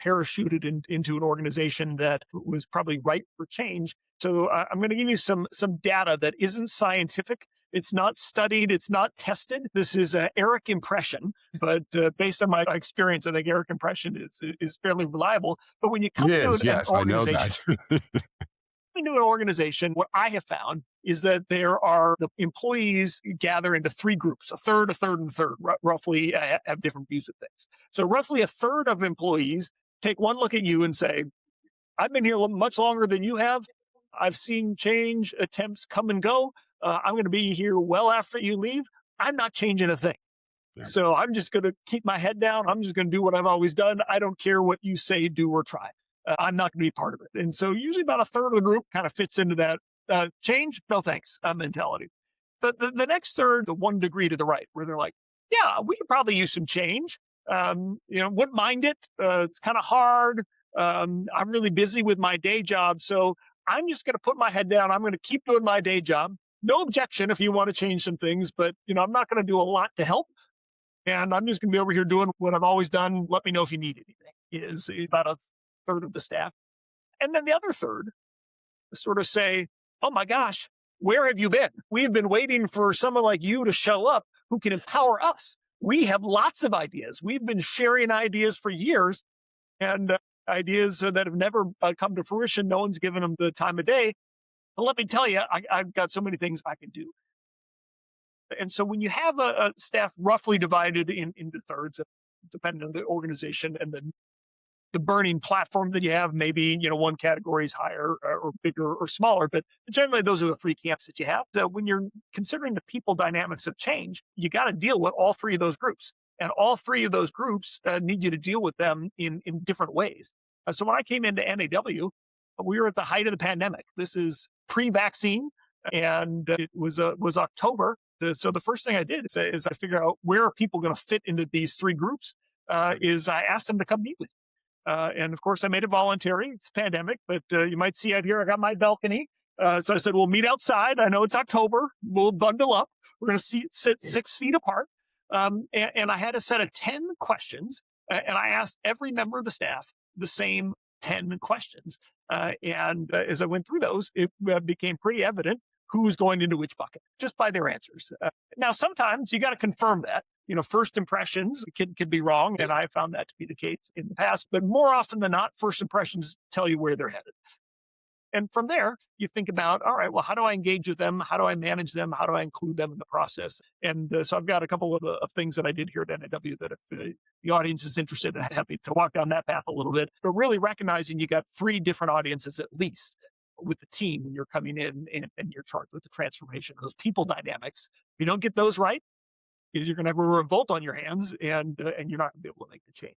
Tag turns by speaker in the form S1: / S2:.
S1: parachuted into an organization that was probably ripe for change. So I'm going to give you some data that isn't scientific. It's not studied. It's not tested. This is Eric impression, but based on my experience, I think Eric impression is fairly reliable. But when you
S2: It
S1: come to
S2: is,
S1: an
S2: yes, I know
S1: organization,
S2: that.
S1: what I have found is that there are the employees gather into three groups, a third, and a third, roughly have different views of things. So roughly a third of employees take one look at you and say, I've been here much longer than you have. I've seen change attempts come and go. I'm going to be here well after you leave. I'm not changing a thing.
S2: Yeah.
S1: So I'm just going to keep my head down. I'm just going to do what I've always done. I don't care what you say, do, or try. I'm not going to be part of it. And so usually about a third of the group kind of fits into that change, no thanks mentality. But the next third, the 1 degree to the right, where they're like, yeah, we could probably use some change. Wouldn't mind it. It's kind of hard. I'm really busy with my day job. So I'm just going to put my head down. I'm going to keep doing my day job. No objection if you want to change some things, but I'm not going to do a lot to help. And I'm just going to be over here doing what I've always done. Let me know if you need anything, is about a third of the staff. And then the other third sort of say, oh my gosh, where have you been? We've been waiting for someone like you to show up who can empower us. We have lots of ideas. We've been sharing ideas for years, and ideas that have never come to fruition. No one's given them the time of day. But let me tell you, I've got so many things I can do. And so when you have a staff roughly divided into thirds, depending on the organization and the burning platform that you have, maybe, one category is higher or bigger or smaller, but generally those are the three camps that you have. So when you're considering the people dynamics of change, you got to deal with all three of those groups. And all three of those groups need you to deal with them in different ways. So when I came into NAW, we were at the height of the pandemic. This is pre-vaccine, and it was October. So the first thing I did is I figured out where are people going to fit into these three groups. Is I asked them to come meet with me. And of course, I made it voluntary. It's a pandemic, but you might see out here, I got my balcony. So I said, we'll meet outside. I know it's October. We'll bundle up. We're going to sit 6 feet apart. And I had a set of 10 questions. And I asked every member of the staff the same 10 questions. And as I went through those, it became pretty evident who's going into which bucket just by their answers. Now, sometimes you got to confirm that. First impressions could be wrong, and I found that to be the case in the past. But more often than not, first impressions tell you where they're headed. And from there, you think about, all right, well, how do I engage with them? How do I manage them? How do I include them in the process? And so I've got a couple of things that I did here at NAW that if the audience is interested, I'm happy to walk down that path a little bit. But really recognizing you got 3 different audiences at least with the team when you're coming in and you're charged with the transformation, those people dynamics. If you don't get those right, is you're going to have a revolt on your hands, and you're not going to be able to make the change.